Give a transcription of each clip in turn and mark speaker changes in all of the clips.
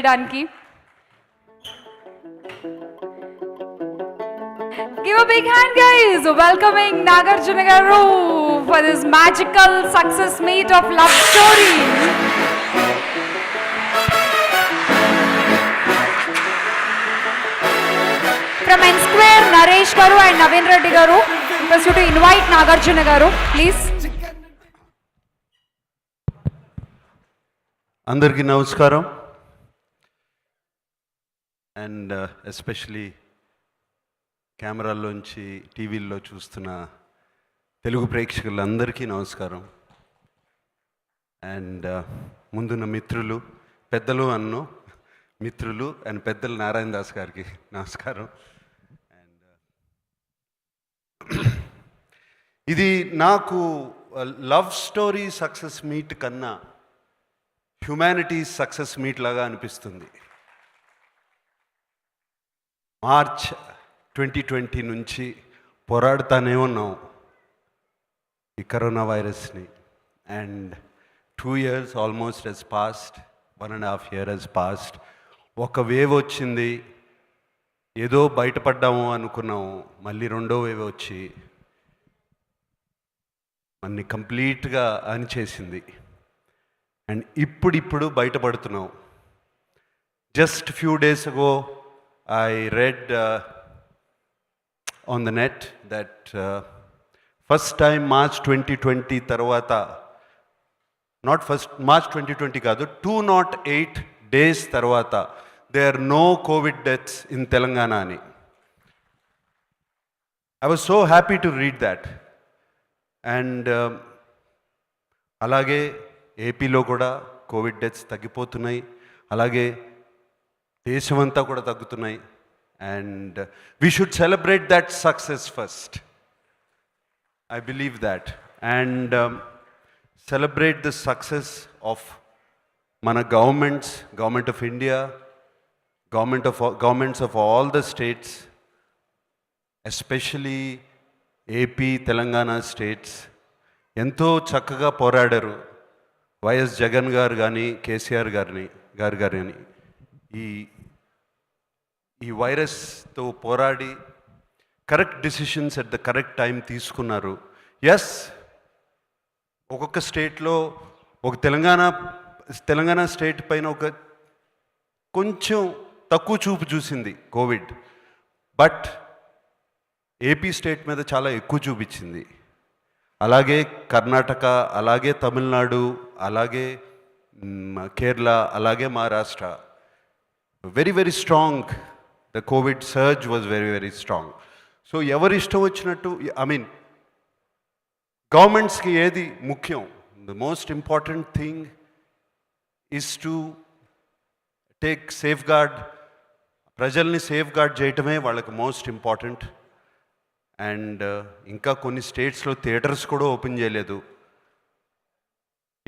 Speaker 1: చేయడానికి Give a big hand, guys, welcoming Nagarjuna garu for this magical success meet of love story. From N Square, Naresh garu and Naveen Reddy garu, request you to invite Nagarjuna garu, please.
Speaker 2: అందరికీ నమస్కారం. And especially కెమెరాల్లోంచి టీవీల్లో చూస్తున్న తెలుగు ప్రేక్షకులందరికీ నమస్కారం. And ముందున్న మిత్రులు పెద్దలు అన్ను మిత్రులు అండ్ పెద్దలు నారాయణ దాస్ గారికి నమస్కారం. అండ్ ఇది నాకు లవ్ స్టోరీ సక్సెస్ మీట్ కన్నా హ్యుమానిటీస్ సక్సెస్ మీట్ లాగా అనిపిస్తుంది. మార్చ్ 2020 నుంచి పోరాడుతానే ఉన్నాం ఈ కరోనా వైరస్ని. And 2 years almost has passed, 1.5 years has passed. ఒక వేవ్ వచ్చింది, ఏదో బయటపడ్డాము అనుకున్నాము, మళ్ళీ రెండో వేవ్ వచ్చి అన్ని కంప్లీట్గా అణిచేసింది. అండ్ ఇప్పుడు బయటపడుతున్నాం. Just few days ago I read on the net that first time March 2020 తర్వాత, నాట్ ఫస్ట్ మార్చ్ 2020 కాదు, 208 days తర్వాత there are no COVID deaths in Telangana అని. I was so happy to read that. And అలాగే ఏపీలో కూడా Covid deaths తగ్గిపోతున్నాయి, అలాగే దేశమంతా కూడా తగ్గుతున్నాయి. And we should celebrate that success first. I believe that. And celebrate the success of మన government of India, governments of all the states, especially AP Telangana states ఎంతో చక్కగా పోరాడారు. వైఎస్ జగన్ గారు కానీ కేసీఆర్ గారు కానీ ఈ వైరస్తో పోరాడి correct decisions at the correct time తీసుకున్నారు. ఎస్, ఒక్కొక్క స్టేట్లో ఒక తెలంగాణ స్టేట్ పైన ఒక కొంచెం తక్కువ చూపు చూసింది కోవిడ్, బట్ ఏపీ స్టేట్ మీద చాలా ఎక్కువ చూపించింది. అలాగే కర్ణాటక, అలాగే తమిళనాడు, అలాగే కేరళ, అలాగే Maharashtra. Very very strong. The covid surge was very very strong. So ఎవరి ఇష్టం వచ్చినట్టు, ఐ మీన్ గవర్నమెంట్స్కి ఏది ముఖ్యం? The most important thing is to take safeguard, ప్రజల్ని సేఫ్ గార్డ్ చేయటమే వాళ్ళకి మోస్ట్ ఇంపార్టెంట్. అండ్ ఇంకా కొన్ని స్టేట్స్లో థియేటర్స్ కూడా ఓపెన్ చేయలేదు.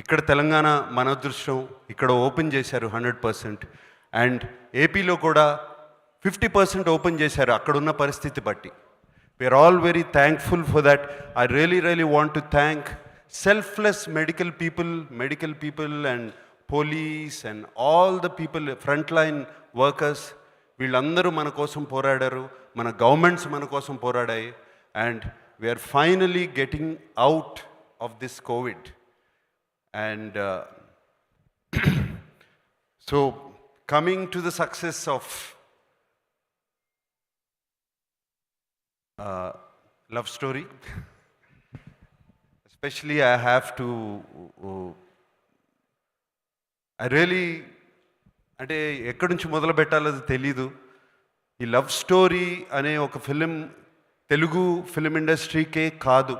Speaker 2: ఇక్కడ తెలంగాణ మన అదృష్టం, ఇక్కడ ఓపెన్ చేశారు 100%. అండ్ ఏపీలో కూడా 50% ఓపెన్ చేశారు అక్కడున్న పరిస్థితి బట్టి. We are all very thankful for that. I really want to thank selfless medical people and police and all the people, front line workers. వీళ్ళందరూ మన కోసం పోరాడారు, మన గవర్నమెంట్స్ మన కోసం పోరాడాయి. And we are finally getting out of this COVID. And so coming to the success of love story, especially I have to అంటే ఎక్కడి నుంచి మొదలు పెట్టాలో తెలీదు. ఈ లవ్ స్టోరీ అనే ఒక తెలుగు ఫిలిం ఇండస్ట్రీకే కాదు,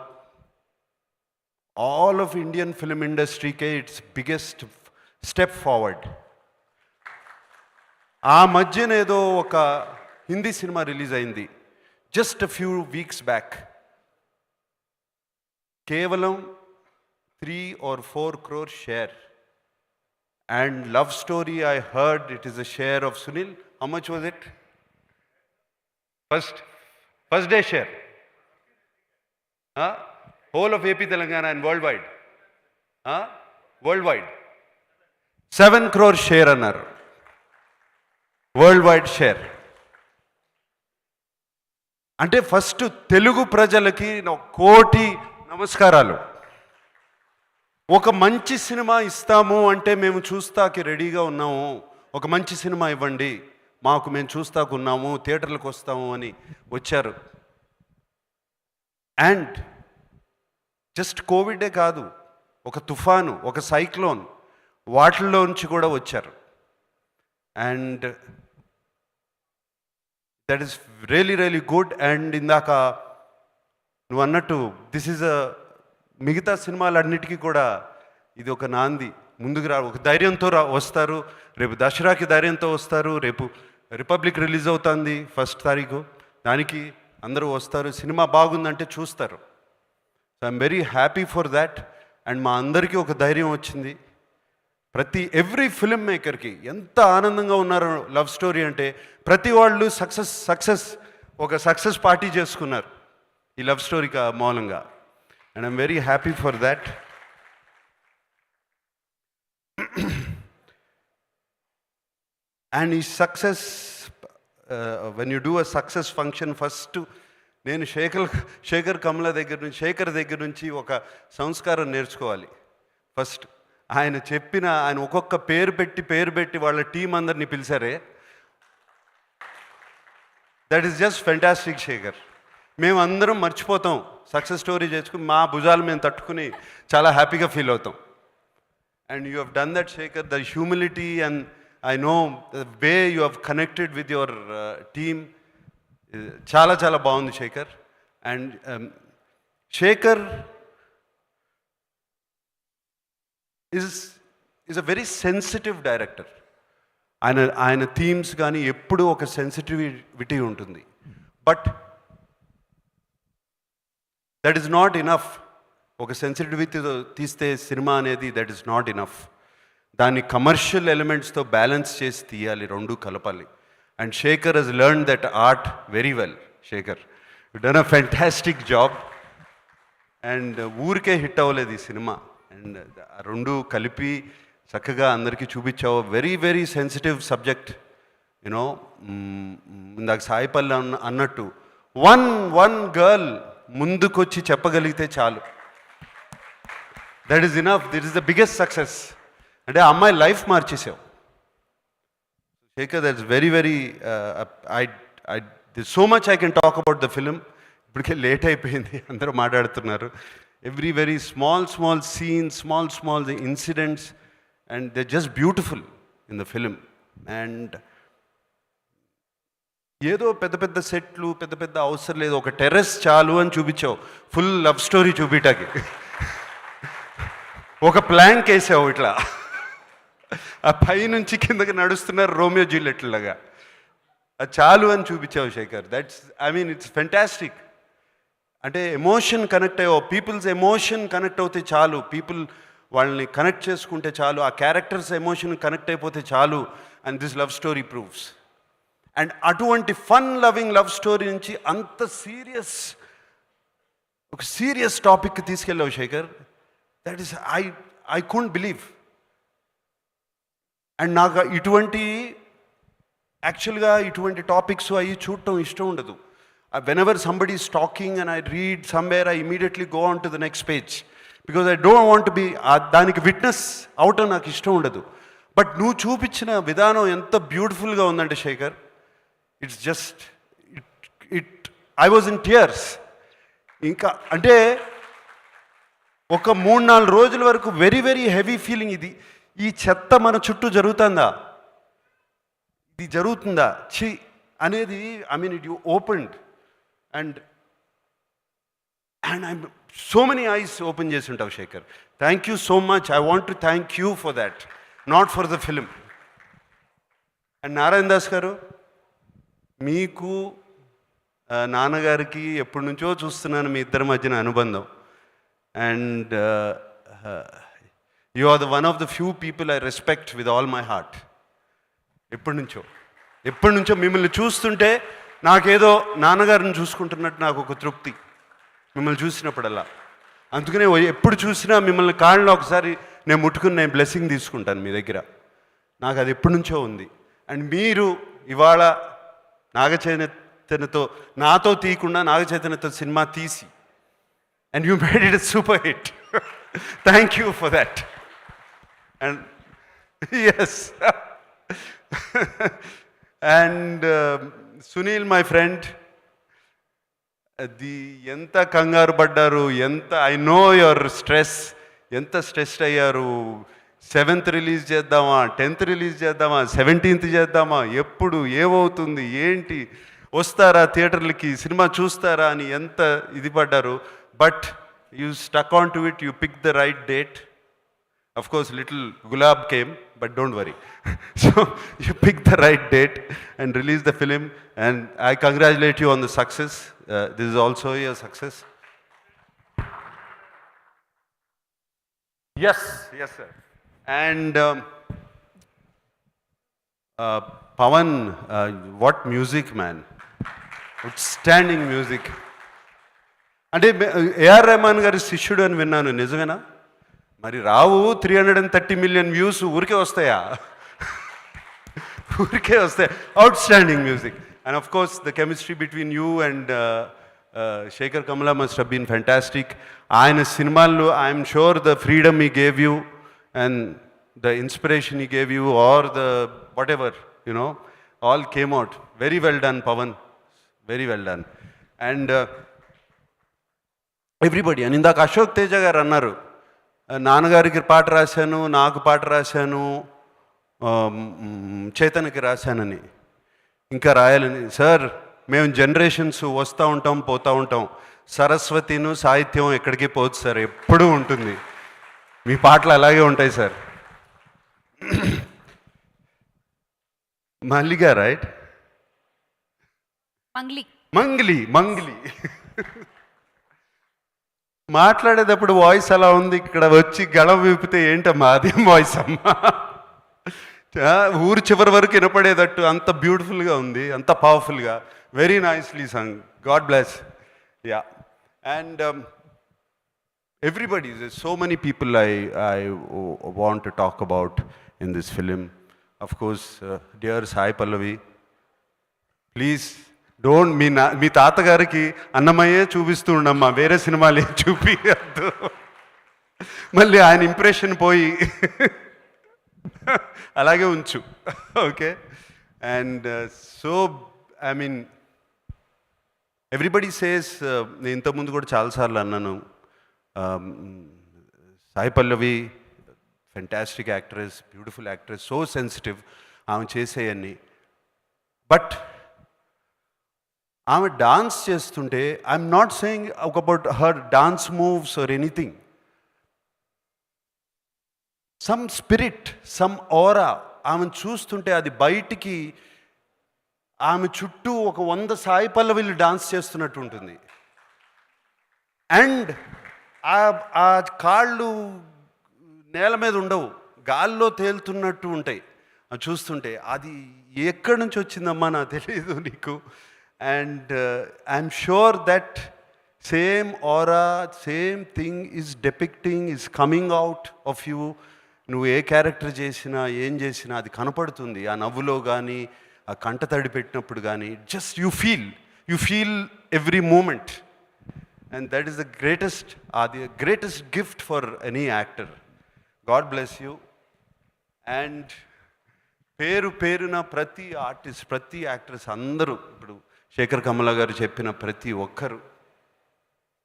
Speaker 2: ఆల్ ఆఫ్ ఇండియన్ ఫిలిం ఇండస్ట్రీకే ఇట్స్ బిగ్గెస్ట్ స్టెప్ ఫార్వర్డ్. ఆ మధ్యన ఏదో ఒక హిందీ సినిమా రిలీజ్ అయింది జస్ట్ ఫ్యూ వీక్స్ బ్యాక్. కేవలం 3 or 4 crore share. And love story, I heard it is a share of Sunil. How much was it? First day share. Whole of AP Telangana and worldwide. Worldwide. 7 crore share అన్నారు. World wide share. అంటే first Telugu ప్రజలకి 1,00,00,000 నమస్కారాలు. ఒక మంచి cinema ఇస్తాము అంటే మేము చూస్తాకి రెడీగా ఉన్నాము, ఒక మంచి సినిమా ఇవ్వండి మాకు, మేము చూస్తాకు ఉన్నాము, థియేటర్లకు వస్తాము అని వచ్చారు. అండ్ జస్ట్ కోవిడే కాదు, ఒక తుఫాను, ఒక సైక్లోన్, వాటిల్లోంచి కూడా వచ్చారు. And that is really really good. And ఇందాక నువ్వు అన్నట్టు దిస్ ఈజ్ మిగతా సినిమాలన్నిటికీ కూడా ఇది ఒక నాంది. ముందుకు ఒక ధైర్యంతో వస్తారు. రేపు దసరాకి ధైర్యంతో వస్తారు. రేపు రిపబ్లిక్ రిలీజ్ అవుతుంది 1st తారీఖు, దానికి అందరూ వస్తారు. సినిమా బాగుందంటే చూస్తారు. So I'm very happy for that. And మా అందరికీ ఒక ధైర్యం వచ్చింది. ఎవ్రీ ఫిల్మ్ మేకర్కి ఎంత ఆనందంగా ఉన్నారో లవ్ స్టోరీ అంటే. ప్రతి వాళ్ళు ఒక సక్సెస్ పార్టీ చేసుకున్నారు ఈ లవ్ స్టోరీకి మూలంగా. And I'm very happy for that. And ఈ success, when you do a success function, first నేను శేఖర్ కమల దగ్గర నుంచి ఒక సంస్కారం నేర్చుకోవాలి. ఫస్ట్ ఆయన ఒక్కొక్క పేరు పెట్టి వాళ్ళ టీం అందరినీ పిలిచారే, that is just fantastic Sekhar. మేము అందరం మర్చిపోతాం, సక్సెస్ స్టోరీ చేసుకుని మా భుజాలు మేము తట్టుకుని చాలా హ్యాపీగా ఫీల్ అవుతాం. And you have done that Shekhar. The humility and I know the way you have connected with your team చాలా చాలా బాగుంది Shekhar. And Shekhar is a very sensitive director. ఆయన థీమ్స్ కానీ ఎప్పుడూ ఒక సెన్సిటివిటీ ఉంటుంది. But that is not enough. ఒక సెన్సిటివిటీతో తీస్తే సినిమా అనేది దట్ ఈస్ నాట్ ఇనఫ్. దాన్ని కమర్షియల్ ఎలిమెంట్స్తో బ్యాలెన్స్ చేసి తీయాలి, రెండు కలపాలి. And Shekhar has learn that art very well. Shekhar, you done a fantastic job. And ఊరికే హిట్ అవ్వలేదు ఈ సినిమా. అండ్ ఆ రెండు కలిపి చక్కగా అందరికీ చూపించావు. Very very sensitive subject. You know, ఇందాక సాయిపల్లి అన్నట్టు వన్ గర్ల్ ముందుకొచ్చి చెప్పగలిగితే చాలు, that is enough. That is the biggest success. అంటే ఆ అమ్మాయి లైఫ్ మార్చేసావు Sekhar. That's very very this so much I can talk about the film. ఇప్పటికే లేట్ అయిపోయింది, అందరూ మాట్లాడుతున్నారు. Every very small scenes, small incidents, and they just beautiful in the film. And ఏదో పెద్ద సెట్లు పెద్ద అవసరం లేదు, ఒక టెర్రస్ చాలు అని చూపించావు ఫుల్ లవ్ స్టోరీ చూపించటానికి. ఒక ప్లాంక్ వేసావు ఇట్లా, ఆ పైనుంచి కిందకి నడుస్తున్నారు రోమియో జూలియట్లాగా. అది చాలు అని చూపించావు శేఖర్. It's fantastic. అంటే ఎమోషన్ కనెక్ట్ అయ్యావు. పీపుల్స్ ఎమోషన్ కనెక్ట్ అవుతే చాలు, పీపుల్ వాళ్ళని కనెక్ట్ చేసుకుంటే చాలు, ఆ క్యారెక్టర్స్ ఎమోషన్ కనెక్ట్ అయిపోతే చాలు. And this love story proves. And అటువంటి ఫన్ లవింగ్ లవ్ స్టోరీ నుంచి అంత ఒక సీరియస్ టాపిక్కి తీసుకెళ్ళావు Sekhar. That is I couldn't believe. And నాకు ఇటువంటి టాపిక్స్ అవి చూడటం ఇష్టం ఉండదు. whenever somebody is talking and I read somewhere, I immediately go on to the next page because I don't want to be దానికి విట్నెస్ అవటం నాకు ఇష్టం ఉండదు. బట్ నువ్వు చూపించిన విధానం ఎంత బ్యూటిఫుల్గా ఉందంటే Shekhar, it's just I was in tears. ఇంకా అంటే ఒక 3-4 రోజుల వరకు వెరీ వెరీ హెవీ ఫీలింగ్. ఈ చెత్త మన చుట్టూ జరుగుతుందా, ఇది జరుగుతుందా ఛీ అనేది. It you opened and I'm so many eyes open చేసి ఉంటావు Shekhar. Thank you so much. I want to thank you for that, not for the film. And Narayana Das గారు, మీకు నాన్నగారికి ఎప్పటి నుంచో చూస్తున్నాను మీ ఇద్దరి మధ్యన అనుబంధం. And you are the one of the few people I respect with all my heart. ఎప్పటి నుంచో మిమ్మల్ని చూస్తుంటే నాకేదో నాన్నగారిని చూసుకుంటున్నట్టు నాకు ఒక తృప్తి మిమ్మల్ని చూసినప్పుడల్లా. అందుకనే ఎప్పుడు చూసినా మిమ్మల్ని కాళ్ళలో ఒకసారి నేను ముట్టుకుని నేను బ్లెస్సింగ్ తీసుకుంటాను మీ దగ్గర. నాకు అది ఎప్పటి నుంచో ఉంది. అండ్ మీరు ఇవాళ నాగ చైతన్యతో నాతో తీయకుండా నాగ చైతన్యతో సినిమా తీసి and you made it super hit. Thank you for that. And S and Sunil my friend, అది ఎంత కంగారు పడ్డారు, ఎంత ఐ నో యువర్ స్ట్రెస్, ఎంత స్ట్రెస్డ్ అయ్యారు. 7th రిలీజ్ చేద్దామా, 10th రిలీజ్ చేద్దామా, 17th చేద్దామా, ఎప్పుడు ఏమవుతుంది ఏంటి, వస్తారా థియేటర్లకి, సినిమా చూస్తారా అని ఎంత ఇది పడ్డారు. But you stuck on to it, you pick the right date. Of course, little Gulab came, but don't worry. So you picked the right date and released the film, and I congratulate you on the success. This is also your success. Yes, yes, sir. And Pawan, what music, man! Outstanding music. అంటే AR Rahman గారి శిష్యుడు అని విన్నాను, నిజమేనా? మరి రావు 330 million views ఊరికే వస్తాయా? ఊరికే వస్తాయి. Outstanding music. And of course the chemistry between you and Sekhar Kammula must have been fantastic. ఆయన సినిమాల్లో I'm sure the freedom he gave you and the inspiration he gave you or the whatever you know all came out very well done Pavan, very well done. And everybody, అని ఇందాక అశోక్ తేజ గారు అన్నారు, నాన్నగారికి పాట రాశాను, నాకు పాట రాశాను, చైతన్యకి రాశానని, ఇంకా రాయాలని. సార్, మేము జనరేషన్స్ వస్తూ ఉంటాం పోతూ ఉంటాం, సరస్వతిను సాహిత్యం ఎక్కడికి పోదు సార్, ఎప్పుడూ ఉంటుంది. మీ పాటలు అలాగే ఉంటాయి సార్. మల్లిగా రైట్, మంగ్లీ మంగ్లీ మాట్లాడేటప్పుడు వాయిస్ అలా ఉంది, ఇక్కడ వచ్చి గళం విప్పితే ఏంటమ్మా అదేం వాయిస్ అమ్మా, ఊరు చివరి వరకు వినపడేటట్టు అంత బ్యూటిఫుల్గా ఉంది, అంత పవర్ఫుల్గా, very nicely sung. God bless. Ya. And everybody, so many people I want to talk about in this film. Of course dear Sai Pallavi, please don't, మీ తాతగారికి అన్నమయ్యే చూపిస్తూ ఉండమ్మా, వేరే సినిమాలు ఏం చూపించద్దు, మళ్ళీ ఆయన ఇంప్రెషన్ పోయి అలాగే ఉంచు. Okay. And so I mean everybody says, నేను ఇంతకుముందు కూడా చాలాసార్లు అన్నాను, Sai Pallavi fantastic actress, beautiful actress, so sensitive ఆమె చేసేయన్నీ. బట్ ఆమె డాన్స్ చేస్తుంటే, I'm not saying about her dance moves or anything, some spirit, some aura ఆమెను చూస్తుంటే అది బయటికి, ఆమె చుట్టూ ఒక 100 సాయి పల్లవిలు డాన్స్ చేస్తున్నట్టు ఉంటుంది. అండ్ ఆ కాళ్ళు నేల మీద ఉండవు, గాల్లో తేలుతున్నట్టు ఉంటాయి. అది చూస్తుంటే అది ఎక్కడి నుంచి వచ్చిందమ్మా నాకు తెలియదు నీకు. And I'm sure that same aura, same thing is depicting, is coming out of you. నువ్వు ఏ క్యారెక్టర్ చేసినా ఏం చేసినా అది కనపడుతుంది, ఆ నవ్వులో కానీ, ఆ కంట తడి పెట్టినప్పుడు కానీ. Just you feel every moment. And that is the greatest gift for any actor. God bless you. And పేరున ప్రతి ఆర్టిస్ట్, ప్రతి యాక్ట్రెస్ అందరూ, ఇప్పుడు శేఖర్ కమలా గారు చెప్పిన ప్రతి ఒక్కరు,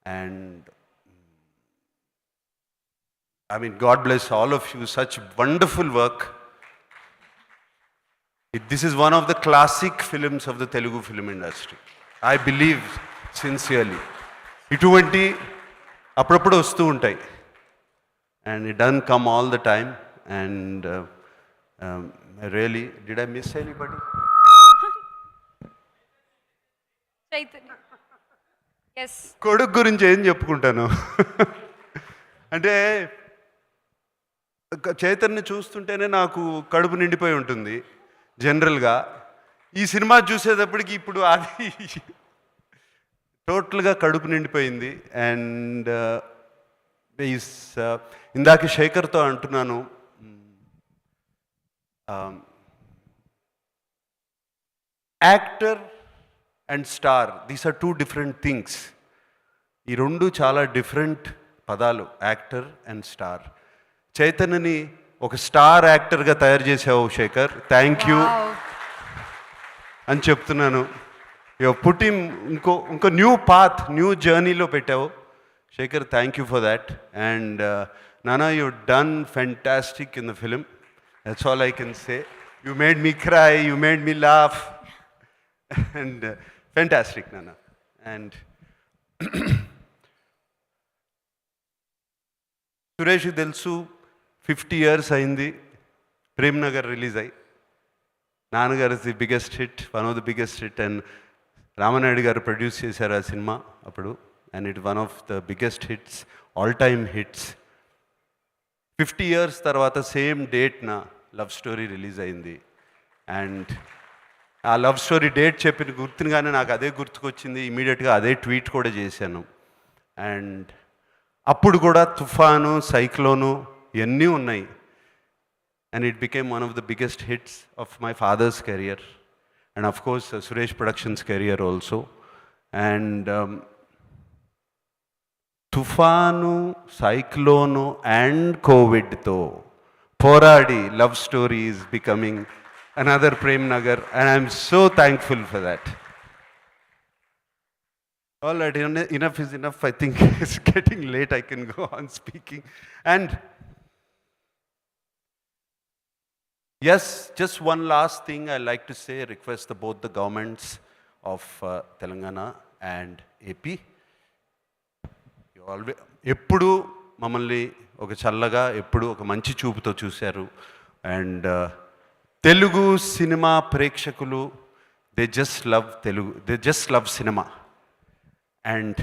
Speaker 2: and I mean God bless all of you, such wonderful work. This is one of the classic films of the Telugu film industry, I believe sincerely. ఇటువంటి అప్పుడప్పుడు వస్తూ ఉంటాయి, and it done come all the time. And really, did I miss anybody? కొడుకు గురించి ఏం చెప్పుకుంటాను అంటే, చైతన్య చూస్తుంటేనే నాకు కడుపు నిండిపోయి ఉంటుంది జనరల్గా. ఈ సినిమా చూసేటప్పటికి ఇప్పుడు అది టోటల్గా కడుపు నిండిపోయింది. అండ్ ఇందాక శేఖర్తో అంటున్నాను, actor and star, these are two different things. ఈ రెండు చాలా డిఫరెంట్ పదాలు, యాక్టర్ అండ్ స్టార్. చైతన్యని ఒక స్టార్ యాక్టర్గా తయారు చేసావు శేఖర్, థ్యాంక్ యూ
Speaker 1: Wow.
Speaker 2: అని చెప్తున్నాను. యు పుట్టింగ్ ఇంకో న్యూ పాత్, న్యూ జర్నీలో పెట్టావు Sekhar, thank you for that. And నానా, you done fantastic in the film, that's all I can say. You made me cry, you made me laugh, and fantastic నానా. And సురేష్కి తెలుసు 50 years అయింది Prem Nagar release అయ్యి. నాన్నగారు is the biggest hit, one of the biggest hit. And Ramanaidu గారు produce చేశారు ఆ cinema అప్పుడు, and it one of the biggest hits, all time hits. 50 years తర్వాత సేమ్ డేట్న లవ్ స్టోరీ రిలీజ్ అయింది. అండ్ ఆ లవ్ స్టోరీ డేట్ చెప్పిన గుర్తుగానే నాకు అదే గుర్తుకొచ్చింది, ఇమీడియట్గా అదే ట్వీట్ కూడా చేశాను. అండ్ అప్పుడు కూడా తుఫాను, సైక్లోను ఇవన్నీ ఉన్నాయి. And it became one of the biggest hits of my father's career, and of course Suresh Productions career also. And Tufanu, Cyclone and COVID tho Poradi love story is becoming another Prem Nagar, and I'm so thankful for that. All right, enough is enough. I think it's getting late. I can go on speaking. And yes, just one last thing I like to say, request both the governments of Telangana and AP. You always, ఎప్పుడు మమ్మల్ని ఒక చల్లగా, ఎప్పుడు ఒక మంచి చూపుతో చూశారు. And Telugu cinema ప్రేక్షకులు, they just love Telugu, they just love cinema. And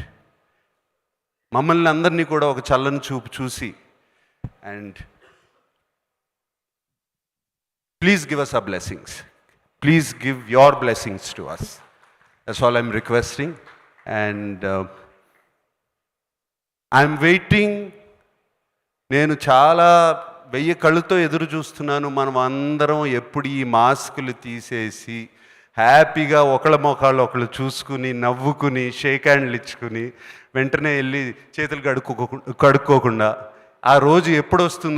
Speaker 2: మమ్మల్ని అందరినీ కూడా ఒక చల్లని చూపు చూసి, and please give us our blessings. Please give your blessings to us. That's all I'm requesting. And I'm waiting. నేను చాలా 1000 కళ్ళతో ఎదురు చూస్తున్నాను. మనం అందరం ఎప్పుడు ఈ మాస్కులు తీసేసి హ్యాపీగా ఒకళ్ళ మొఖాలు ఒకళ్ళు చూసుకుని, నవ్వుకుని, షేక్ హ్యాండ్లు ఇచ్చుకుని, వెంటనే వెళ్ళి చేతులు కడుక్కోకుండా ఆ రోజు ఎప్పుడు వస్తుందో